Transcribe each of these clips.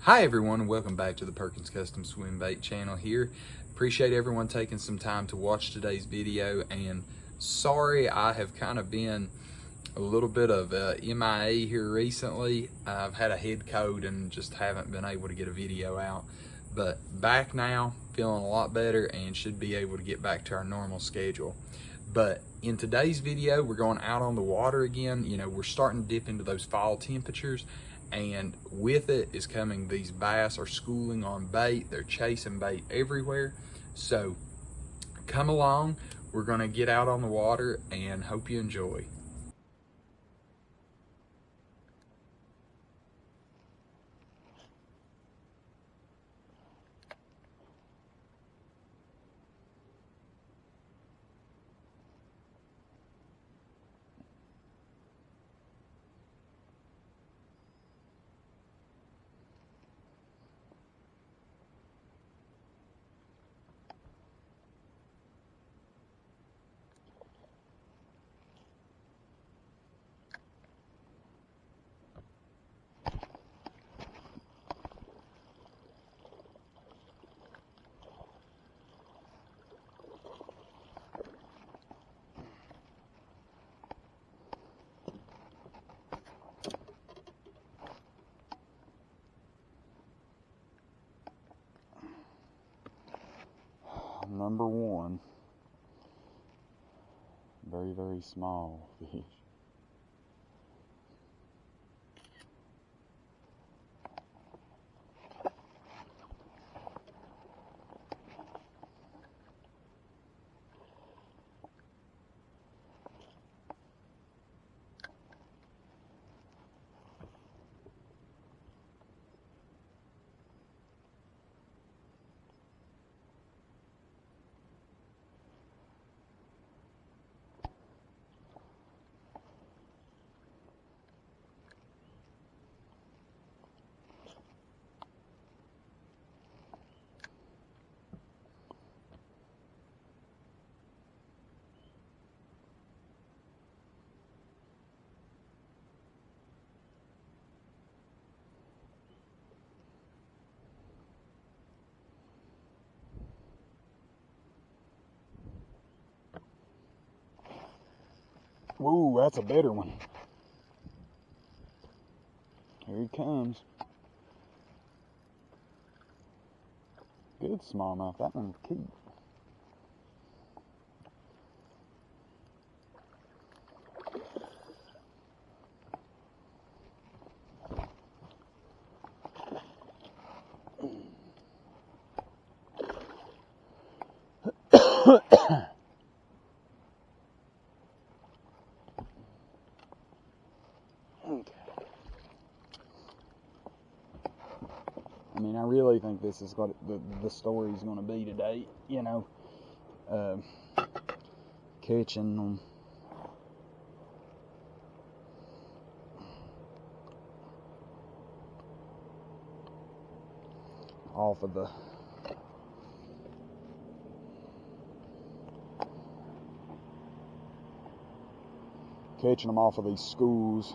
Hi everyone, and welcome back to the Perkins Custom Swim Bait channel here. Appreciate everyone taking some time to watch today's video, and sorry I have kind of been a little bit of MIA here recently. I've had a head cold and just haven't been able to get a video out, but back now, feeling a lot better and should be able to get back to our normal schedule. But in today's video, we're going out on the water again. You know, we're starting to dip into those fall temperatures, and with it is coming these bass are schooling on bait. They're chasing bait everywhere. So come along, we're gonna get out on the water and hope you enjoy. Number one, very, very small fish. Woo, that's a better one. Here he comes. Good smallmouth. That one's cute. I mean, I really think this is what the story's going to be today, you know, catching them. Off of catching them off of these schools.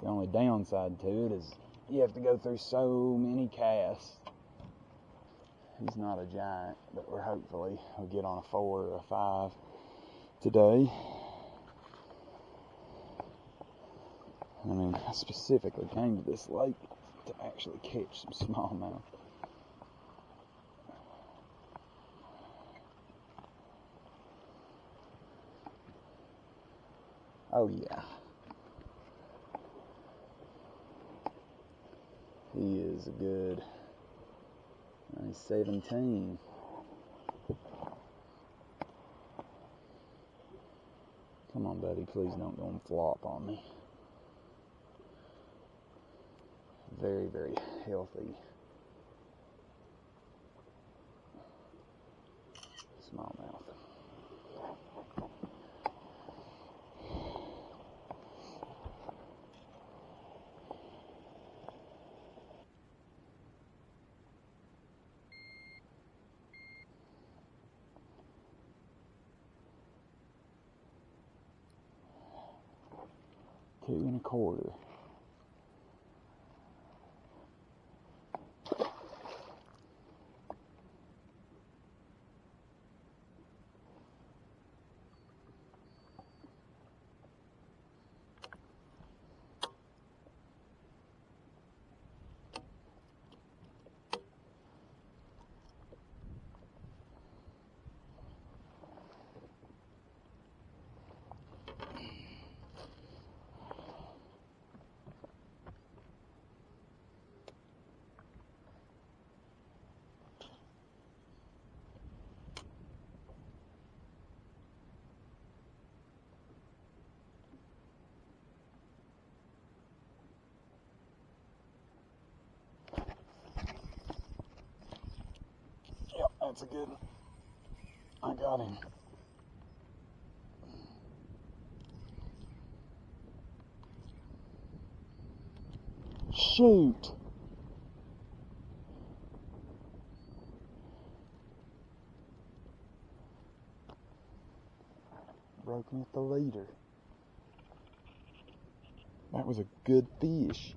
The only downside to it is you have to go through so many casts. He's not a giant, but we're hopefully we'll get on a 4 or a 5 today. I mean, I specifically came to this lake to actually catch some smallmouth. Oh yeah. He is a good, he's 17. Come on, buddy, please don't go and flop on me. Very, very healthy smallmouth. 2 1/4. Yep, that's a good one. I got him. Shoot. Broken at the leader. That was a good fish.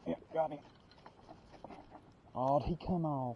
Yep, got him. Aw'd he come off?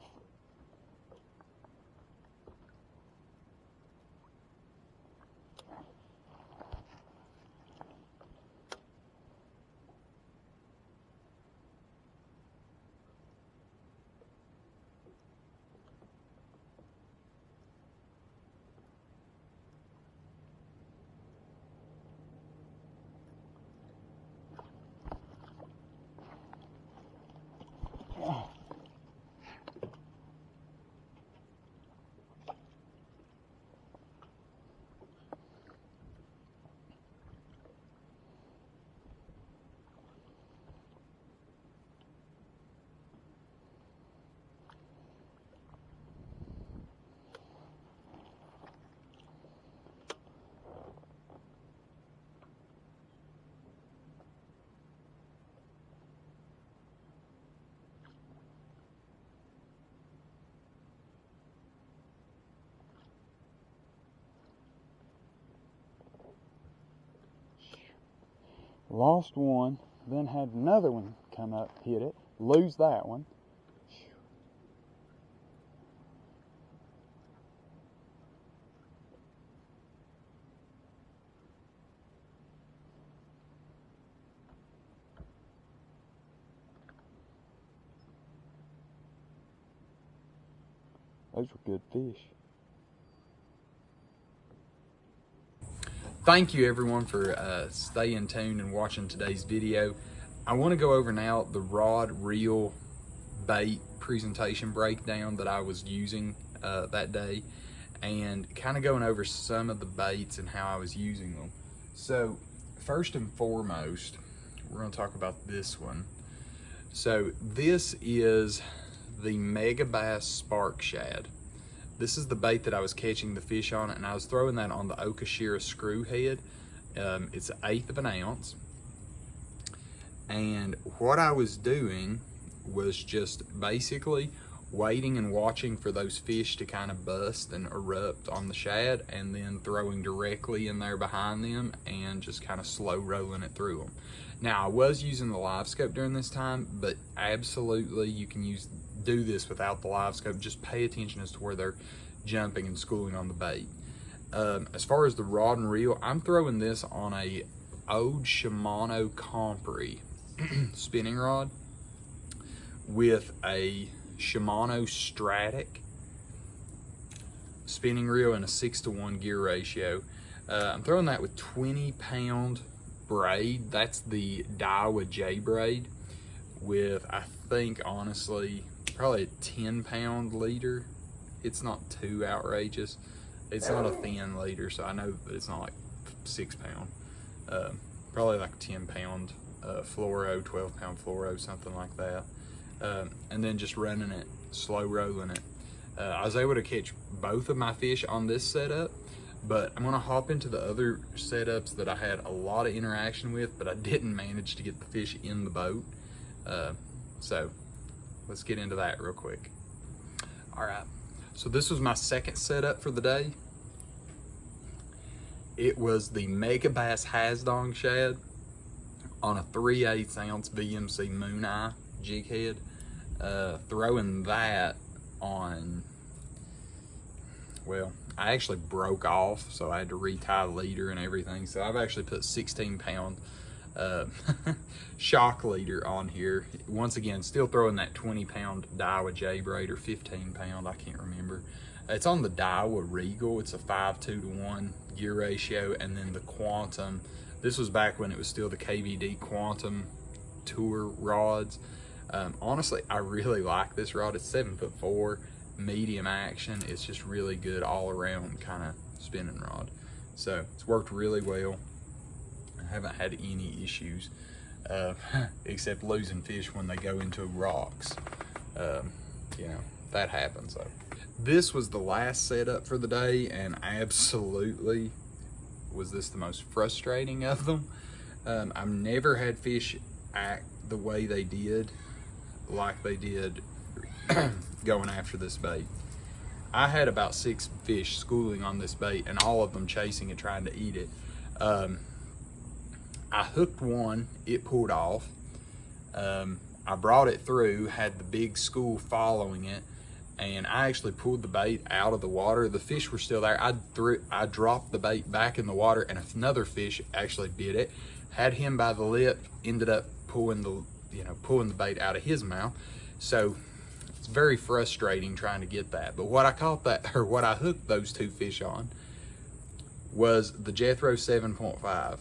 Lost one, then had another one come up, hit it, lose that one. Those were good fish. Thank you everyone for staying tuned and watching today's video. I want to go over now the rod, reel, bait presentation breakdown that I was using that day, and kind of going over some of the baits and how I was using them. So first and foremost, we're going to talk about this one. So this is the Mega Bass Spark Shad. This is the bait that I was catching the fish on, and I was throwing that on the Okashira screw head. It's 1/8 of an ounce. And what I was doing was just basically waiting and watching for those fish to kind of bust and erupt on the shad, and then throwing directly in there behind them and just kind of slow rolling it through them. Now I was using the live scope during this time, but absolutely you can do this without the live scope. Just pay attention as to where they're jumping and schooling on the bait. As far as the rod and reel, I'm throwing this on a old Shimano Compre spinning rod with a Shimano Stratic spinning reel and a 6-to-1 gear ratio. I'm throwing that with 20-pound braid. That's the Daiwa J braid with, I think honestly, probably a 10-pound leader. It's not too outrageous. It's not a thin leader, so I know that it's not like 6 pound. Probably like 10-pound fluoro, 12-pound fluoro, something like that. And then just running it, slow rolling it. I was able to catch both of my fish on this setup, but I'm gonna hop into the other setups that I had a lot of interaction with, but I didn't manage to get the fish in the boat. So let's get into that real quick. All right, so this was my second setup for the day. It was the Mega Bass Hasdong shad on a 3/8 ounce VMC Moon Eye jig head. Throwing that on, well, I actually broke off, so I had to retie the leader and everything. So I've actually put 16-pound shock leader on here. Once again, still throwing that 20-pound Daiwa J-braid, or 15-pound, I can't remember. It's on the Daiwa Regal. It's a 5:2-to-1 gear ratio, and then the Quantum. This was back when it was still the KVD Quantum Tour rods. Honestly, I really like this rod. It's 7'4", medium action. It's just really good all around kind of spinning rod. So it's worked really well. I haven't had any issues, except losing fish when they go into rocks. You know, that happens. So this was the last setup for the day, and absolutely was this the most frustrating of them. I've never had fish act the way they did, like they did going after this bait. I had about 6 fish schooling on this bait, and all of them chasing and trying to eat it. I hooked one, it pulled off. I brought it through, had the big school following it, and I actually pulled the bait out of the water. The fish were still there. I dropped the bait back in the water, and another fish actually bit it, had him by the lip, ended up pulling the bait out of his mouth. So it's very frustrating trying to get that. But what I caught that, or what I hooked those 2 fish on, was the Jethro 7.5.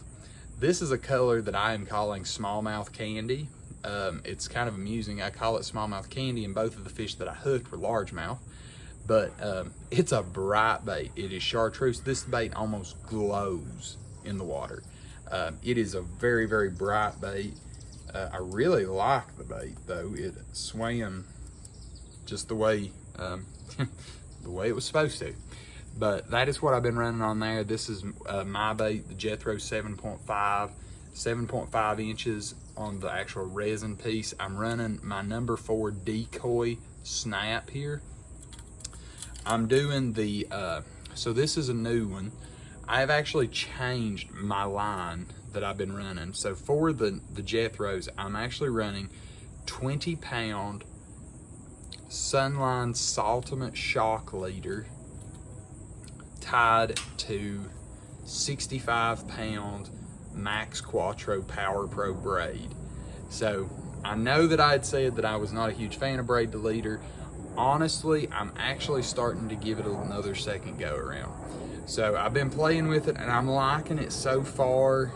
This is a color that I am calling smallmouth candy. It's kind of amusing. I call it smallmouth candy, and both of the fish that I hooked were largemouth. But it's a bright bait. It is chartreuse. This bait almost glows in the water. It is a very, very bright bait. I really like the bait though. It swam just the way the way it was supposed to. But that is what I've been running on there. This is my bait, the Jethro 7.5 inches on the actual resin piece. I'm running my number 4 decoy snap here. I'm doing the, so this is a new one. I've actually changed my line that I've been running. So for the Jethros, I'm actually running 20-pound Sunline Saltimate shock leader tied to 65-pound Max Quattro Power Pro braid. So I know that I had said that I was not a huge fan of braid to leader. Honestly, I'm actually starting to give it another second go around. So I've been playing with it, and I'm liking it so far.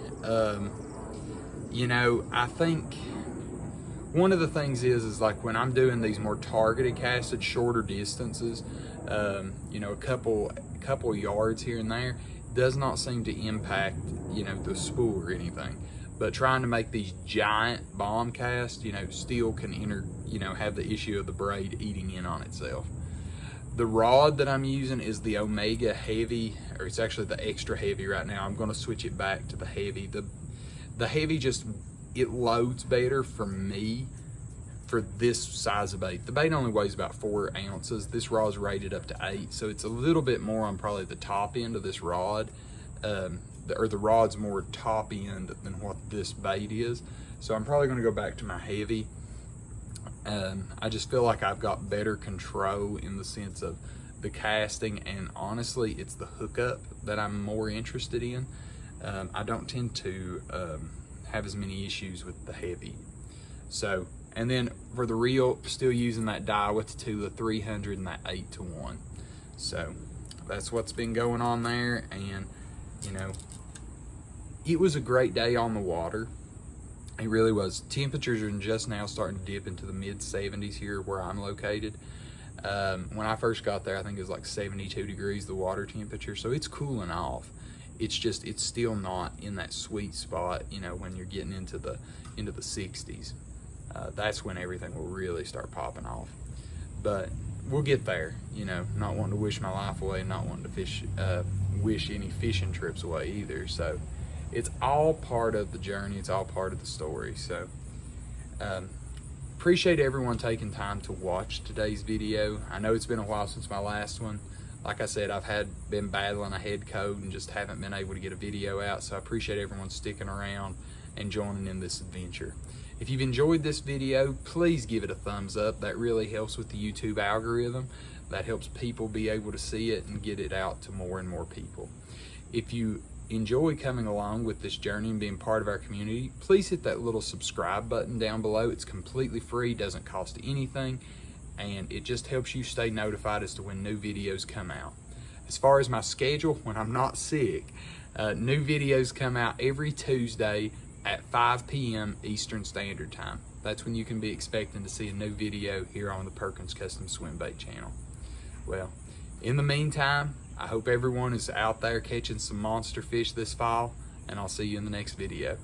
You know, I think one of the things is like when I'm doing these more targeted casted, shorter distances, you know, a couple yards here and there, does not seem to impact, you know, the spool or anything. But trying to make these giant bomb casts, you know, still can have the issue of the braid eating in on itself. The rod that I'm using is the Omega Heavy, or it's actually the extra heavy right now. I'm going to switch it back to the heavy. The heavy just, it loads better for me for this size of bait. The bait only weighs about 4 ounces. This rod's rated up to 8, so it's a little bit more on probably the top end of this rod. Or the rod's more top end than what this bait is. So I'm probably going to go back to my heavy. I just feel like I've got better control in the sense of the casting, and honestly, it's the hookup that I'm more interested in. I don't tend to have as many issues with the heavy. So, and then for the reel, still using that Daiwa Tatula 300 and that 8-to-1. So that's what's been going on there, and you know, it was a great day on the water. It really was. Temperatures are just now starting to dip into the mid-70s here where I'm located. When I first got there, I think it was like 72 degrees, the water temperature, so it's cooling off. it's still not in that sweet spot, you know, when you're getting into the 60s. That's when everything will really start popping off. But we'll get there, you know, not wanting to wish my life away, not wanting to wish any fishing trips away either. So it's all part of the journey, it's all part of the story. So appreciate everyone taking time to watch today's video. I know it's been a while since my last one. Like I said, I've been battling a head cold and just haven't been able to get a video out. So I appreciate everyone sticking around and joining in this adventure. If you've enjoyed this video, please give it a thumbs up. That really helps with the YouTube algorithm. That helps people be able to see it and get it out to more and more people. If you enjoy coming along with this journey and being part of our community, please hit that little subscribe button down below. It's completely free, doesn't cost anything, and it just helps you stay notified as to when new videos come out. As far as my schedule, when I'm not sick, new videos come out every Tuesday at 5 p.m. Eastern Standard Time. That's when you can be expecting to see a new video here on the Perkins Custom Swimbait channel. Well, in the meantime, I hope everyone is out there catching some monster fish this fall, and I'll see you in the next video.